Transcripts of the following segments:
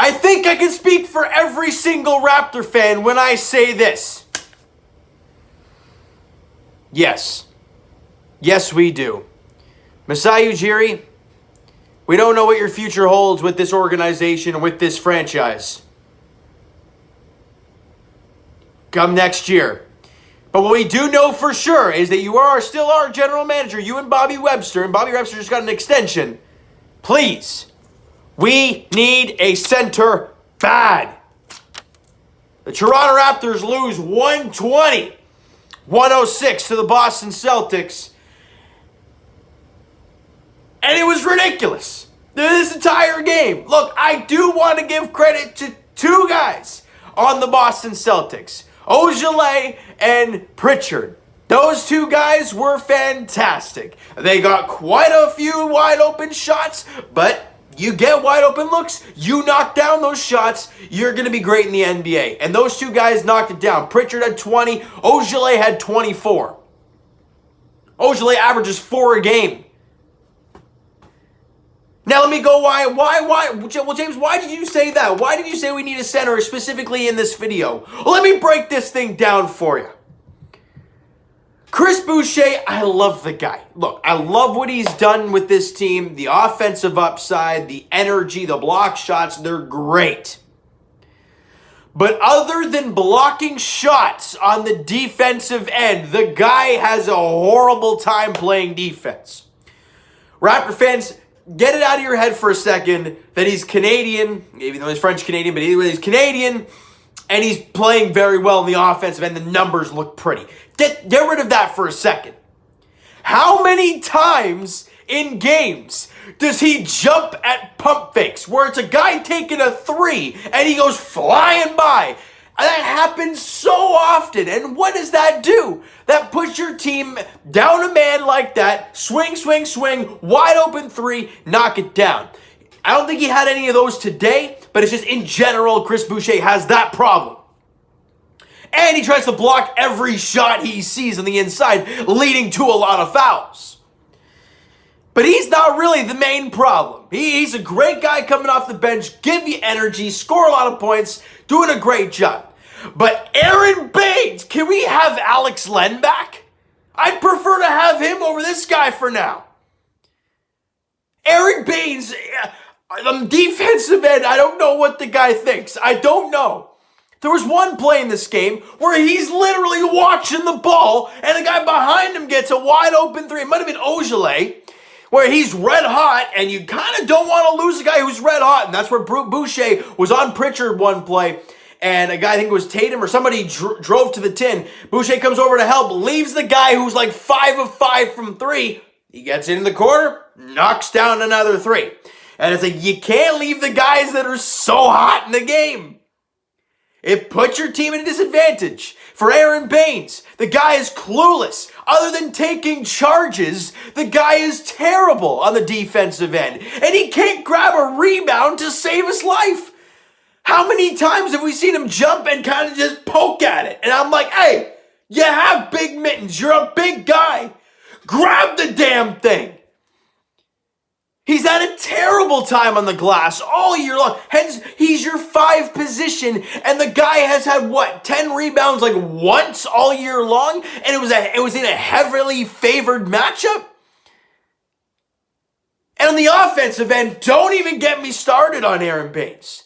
I think I can speak for every single Raptor fan when I say this. Yes. Yes, we do. Masai Ujiri, we don't know what your future holds with this organization and with this franchise come next year. But what we do know for sure is that you are still our general manager, you and Bobby Webster, and Bobby Webster just got an extension. Please, we need a center bad. The Toronto Raptors lose 120-106 to the Boston Celtics. And it was ridiculous. This entire game. Look, I do want to give credit to two guys on the Boston Celtics. Ojale and Pritchard. Those two guys were fantastic. They got quite a few wide open shots, but you get wide open looks, you knock down those shots, you're going to be great in the NBA. And those two guys knocked it down. Pritchard had 20, Ojale had 24. Ojale averages 4 a game. Now let me go, why? Well, James, why did you say that? Why did you say we need a center specifically in this video? Well, let me break this thing down for you. Chris Boucher, I love the guy. Look, I love what he's done with this team. The offensive upside, the energy, the block shots, they're great. But other than blocking shots on the defensive end, the guy has a horrible time playing defense. Raptor fans, get it out of your head for a second that he's Canadian, even though he's French-Canadian, but anyway, he's Canadian, and he's playing very well in the offensive end. The numbers look pretty. Get rid of that for a second. How many times in games does he jump at pump fakes where it's a guy taking a 3 and he goes flying by? That happens so often. And what does that do? That puts your team down a man like that. Swing, swing, swing. Wide open 3. Knock it down. I don't think he had any of those today, but it's just in general, Chris Boucher has that problem. And he tries to block every shot he sees on the inside, leading to a lot of fouls. But he's not really the main problem. He's a great guy coming off the bench, give you energy, score a lot of points, doing a great job. But Aaron Baines, can we have Alex Len back? I'd prefer to have him over this guy for now. Aaron Baines, on the defensive end, I don't know what the guy thinks. I don't know. There was one play in this game where he's literally watching the ball and the guy behind him gets a wide open 3. It might have been Ojale, where he's red hot and you kind of don't want to lose a guy who's red hot. And that's where Boucher was on Pritchard one play. And a guy, I think it was Tatum or somebody drove to the tin. Boucher comes over to help, leaves the guy who's like 5 of 5 from 3. He gets in the corner, knocks down another 3. And it's like, you can't leave the guys that are so hot in the game. It puts your team at a disadvantage. For Aaron Baines, the guy is clueless. Other than taking charges, the guy is terrible on the defensive end. And he can't grab a rebound to save his life. How many times have we seen him jump and kind of just poke at it? And I'm like, hey, you have big mittens. You're a big guy. Grab the damn thing. He's had a terrible time on the glass all year long. Hence, he's your 5 position, and the guy has had, 10 rebounds like once all year long? And it was in a heavily favored matchup? And on the offensive end, don't even get me started on Aaron Baines.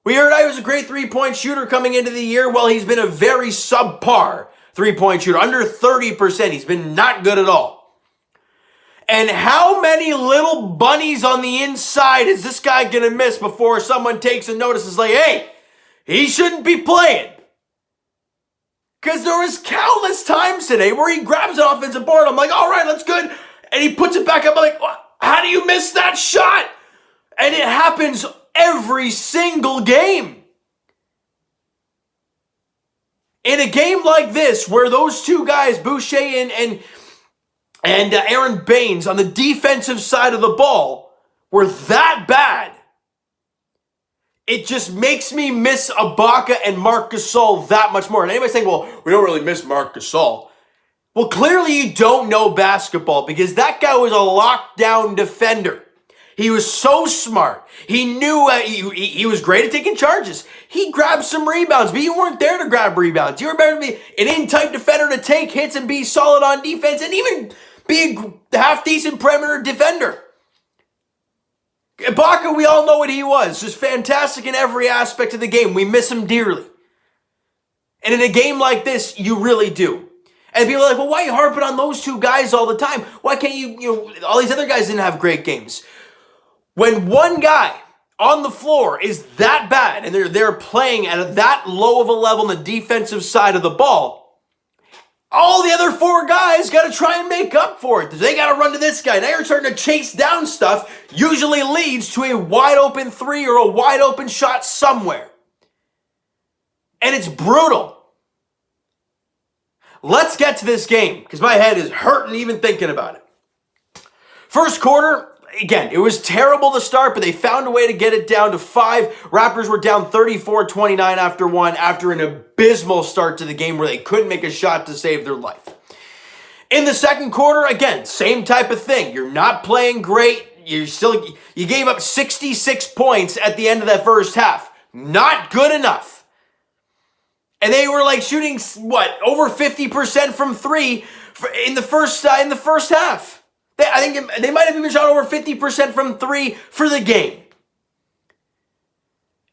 We heard he was a great 3-point shooter coming into the year. Well, he's been a very subpar 3-point shooter. Under 30%. He's been not good at all. And how many little bunnies on the inside is this guy going to miss before someone takes a notice and is like, hey, he shouldn't be playing? Because there was countless times today where he grabs an offensive board. I'm like, all right, that's good. And he puts it back up. I'm like, how do you miss that shot? And it happens every single game. In a game like this, where those two guys, Boucher and Aaron Baines on the defensive side of the ball were that bad, it just makes me miss Ibaka and Marc Gasol that much more. And anybody's saying, well, we don't really miss Marc Gasol. Well, clearly you don't know basketball because that guy was a lockdown defender. He was so smart. He knew he was great at taking charges. He grabbed some rebounds, but you weren't there to grab rebounds. You were better to be an in-tight defender to take hits and be solid on defense and even be a half-decent perimeter defender. Ibaka, we all know what he was. Just fantastic in every aspect of the game. We miss him dearly. And in a game like this, you really do. And people are like, well, why are you harping on those two guys all the time? Why can't all these other guys didn't have great games. When one guy on the floor is that bad and they're playing at that low of a level on the defensive side of the ball, all the other four guys got to try and make up for it. They got to run to this guy. Now you're starting to chase down stuff, usually leads to a wide open three or a wide open shot somewhere. And it's brutal. Let's get to this game because my head is hurting even thinking about it. First quarter, again, it was terrible to start, but they found a way to get it down to 5. Raptors were down 34-29 after an abysmal start to the game where they couldn't make a shot to save their life. In the second quarter, again, same type of thing. You're not playing great. You gave up 66 points at the end of that first half. Not good enough. And they were like shooting, over 50% from three in the first half. I think they might have even shot over 50% from three for the game.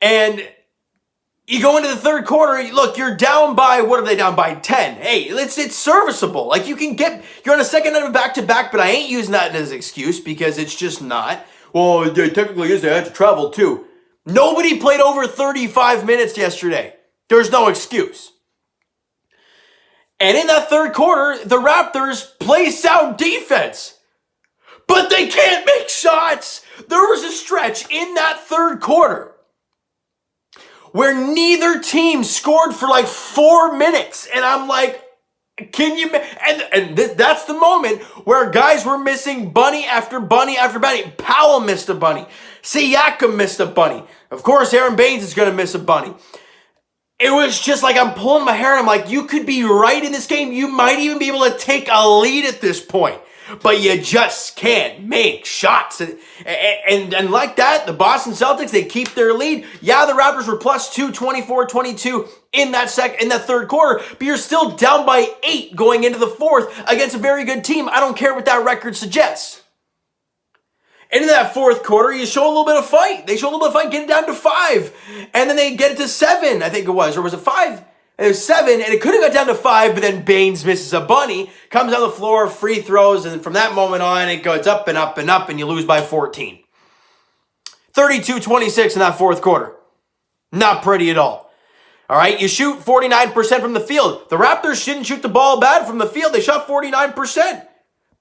And you go into the third quarter, look, you're down by, what are they down by? 10. Hey, it's serviceable. Like you're on a second night of back-to-back, but I ain't using that as an excuse because it's just not. Well, they technically is, they had to travel too. Nobody played over 35 minutes yesterday. There's no excuse. And in that third quarter, the Raptors play sound defense. But they can't make shots. There was a stretch in that third quarter where neither team scored for like 4 minutes. And I'm like, can you? That's the moment where guys were missing bunny after bunny after bunny. Powell missed a bunny. Siakam missed a bunny. Of course, Aaron Baines is going to miss a bunny. It was just like I'm pulling my hair and I'm like, you could be right in this game. You might even be able to take a lead at this point. But you just can't make shots. And like that, the Boston Celtics, they keep their lead. Yeah, the Raptors were +2, 24-22 in that third quarter, but you're still down by 8 going into the fourth against a very good team. I don't care what that record suggests. And in that fourth quarter, you show a little bit of fight. They show a little bit of fight, get it down to 5. And then they get it to 7, I think it was. Or was it 5? It was 7, and it could have got down to 5, but then Baines misses a bunny, comes on the floor, free throws, and from that moment on, it goes up and up and up, and you lose by 14. 32-26 in that fourth quarter. Not pretty at all. All right, you shoot 49% from the field. The Raptors shouldn't shoot the ball bad from the field. They shot 49%.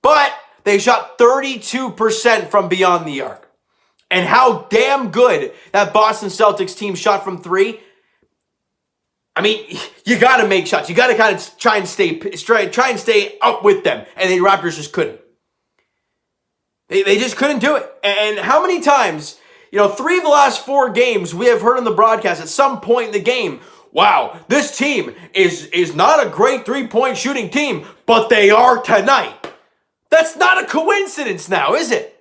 But they shot 32% from beyond the arc. And how damn good that Boston Celtics team shot from 3. I mean, you got to make shots. You got to kind of try and stay up with them. And the Raptors just couldn't. They just couldn't do it. And how many times, 3 of the last 4 games we have heard on the broadcast at some point in the game, wow, this team is not a great 3-point shooting team, but they are tonight. That's not a coincidence now, is it?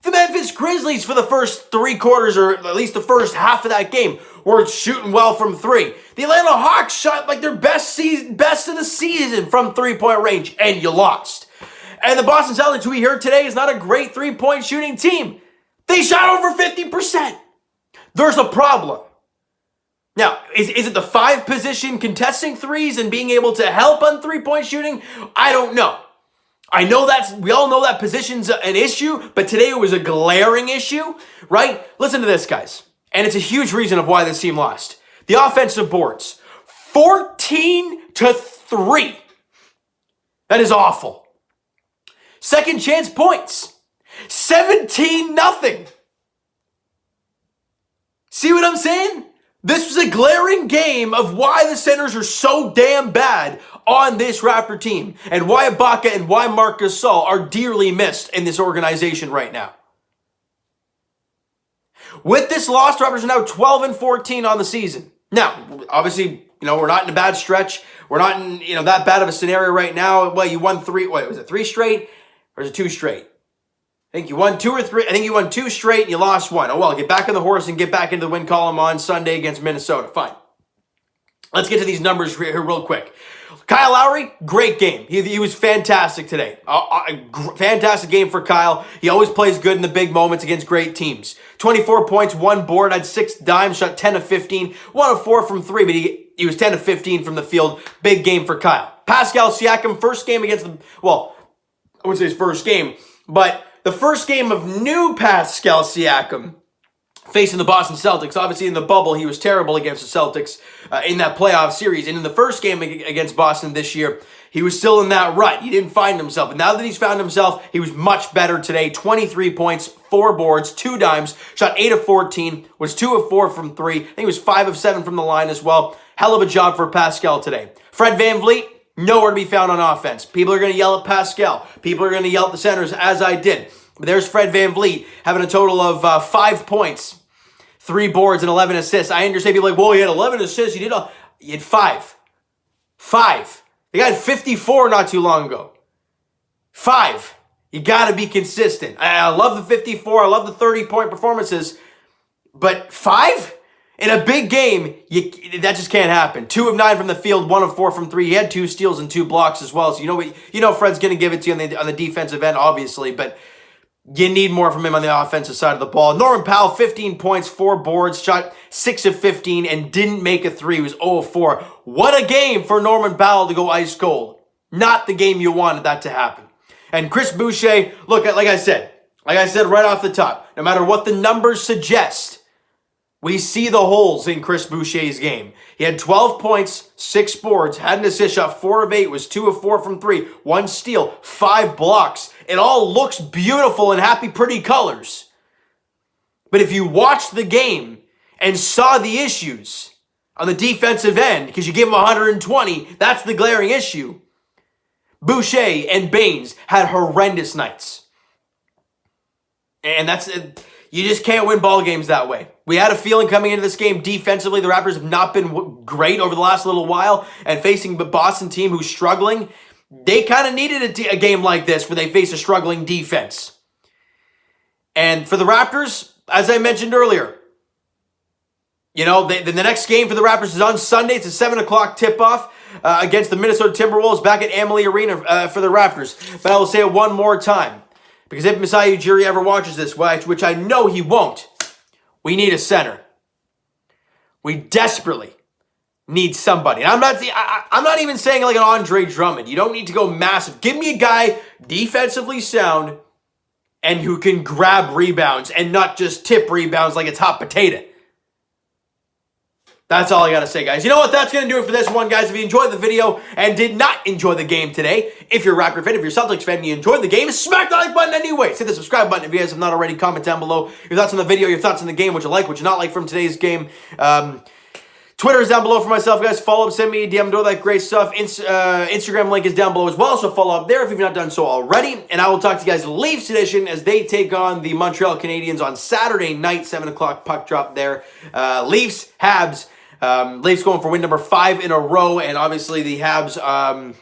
The Memphis Grizzlies for the first 3 quarters, or at least the first half of that game, were shooting well from 3. The Atlanta Hawks shot like their best of the season from 3-point range, and you lost. And the Boston Celtics, who we heard today, is not a great 3-point shooting team. They shot over 50%. There's a problem. Now, is it the 5 position contesting threes and being able to help on 3-point shooting? I don't know. I know we all know that position's an issue, but today it was a glaring issue, right? Listen to this, guys. And it's a huge reason of why this team lost. The offensive boards, 14-3. That is awful. Second chance points, 17-0. See what I'm saying? This was a glaring game of why the centers are so damn bad on this Raptor team and why Ibaka and why Marc Gasol are dearly missed in this organization right now. With this loss, the Raptors are now 12-14 on the season. Now, obviously, we're not in a bad stretch. We're not in, that bad of a scenario right now. Well, you won 3, was it 3 straight or is it 2 straight? I think you won 2 or 3. I think you won 2 straight and you lost 1. Oh, well, get back on the horse and get back into the win column on Sunday against Minnesota. Fine. Let's get to these numbers here real quick. Kyle Lowry, great game. He was fantastic today. Fantastic game for Kyle. He always plays good in the big moments against great teams. 24 points, 1 board, had 6 dimes, shot 10 of 15, 1 of 4 from 3, but he was 10 of 15 from the field. Big game for Kyle. Pascal Siakam, first game against the, well, I wouldn't say his first game, but the first game of new Pascal Siakam facing the Boston Celtics. Obviously, in the bubble, he was terrible against the Celtics in that playoff series. And in the first game against Boston this year, he was still in that rut. He didn't find himself. But now that he's found himself, he was much better today. 23 points, 4 boards, 2 dimes, shot 8 of 14, was 2 of 4 from 3. I think he was 5 of 7 from the line as well. Hell of a job for Pascal today. Fred VanVleet, nowhere to be found on offense. People are going to yell at Pascal. People are going to yell at the centers, as I did. But there's Fred VanVleet having a total of 5 points, 3 boards, and 11 assists. I understand people are like, well, he had 11 assists. He had 5. 5. The guy had 54 not too long ago. 5. You got to be consistent. I love the 54. I love the 30-point performances. But 5? In a big game, that just can't happen. 2 of 9 from the field, 1 of 4 from 3. He had 2 steals and 2 blocks as well. So you know Fred's going to give it to you on the defensive end, obviously. But you need more from him on the offensive side of the ball. Norman Powell, 15 points, 4 boards, shot 6 of 15, and didn't make a 3. He was 0 of 4. What a game for Norman Powell to go ice cold. Not the game you wanted that to happen. And Chris Boucher, look, like I said right off the top, no matter what the numbers suggest, we see the holes in Chris Boucher's game. He had 12 points, 6 boards, had an assist, shot 4 of 8, was 2 of 4 from 3, 1 steal, 5 blocks. It all looks beautiful in happy, pretty colors. But if you watched the game and saw the issues on the defensive end, because you gave him 120, that's the glaring issue. Boucher and Baines had horrendous nights. And that's it. You just can't win ball games that way. We had a feeling coming into this game defensively, the Raptors have not been great over the last little while, and facing the Boston team who's struggling, they kind of needed a game like this where they face a struggling defense. And for the Raptors, as I mentioned earlier, the next game for the Raptors is on Sunday. It's a 7 o'clock tip-off against the Minnesota Timberwolves back at Amalie Arena for the Raptors. But I will say it one more time, because if Masai Ujiri ever watches this, which I know he won't, we need a center. We desperately need somebody. And I'm not even saying like an Andre Drummond. You don't need to go massive. Give me a guy defensively sound and who can grab rebounds and not just tip rebounds like it's hot potato. That's all I got to say, guys. You know what? That's going to do it for this one, guys. If you enjoyed the video and did not enjoy the game today, if you're a Raptor fan, if you're a Celtics fan and you enjoyed the game, smack the like button anyways. Hit the subscribe button if you guys have not already. Comment down below your thoughts on the video, your thoughts on the game, what you like, what you not like from today's game. Twitter is down below for myself, guys. Follow up, send me a DM, do all that great stuff. Instagram link is down below as well, so follow up there if you've not done so already. And I will talk to you guys Leafs edition as they take on the Montreal Canadiens on Saturday night, 7 o'clock puck drop there. Leafs, Habs. Leafs going for win number 5 in a row, and obviously the Habs, I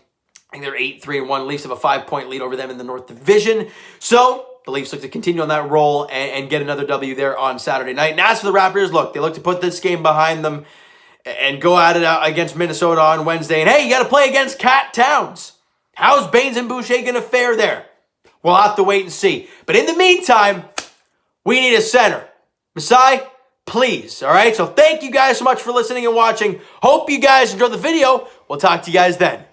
think they're 8-3-1. Leafs have a 5-point lead over them in the North Division. So the Leafs look to continue on that roll and get another W there on Saturday night. And as for the Raptors, look, they look to put this game behind them and go at it against Minnesota on Wednesday. And hey, you got to play against Cat Towns. How's Baines and Boucher going to fare there? We'll have to wait and see. But in the meantime, we need a center. Masai, please, all right? So thank you guys so much for listening and watching. Hope you guys enjoyed the video. We'll talk to you guys then.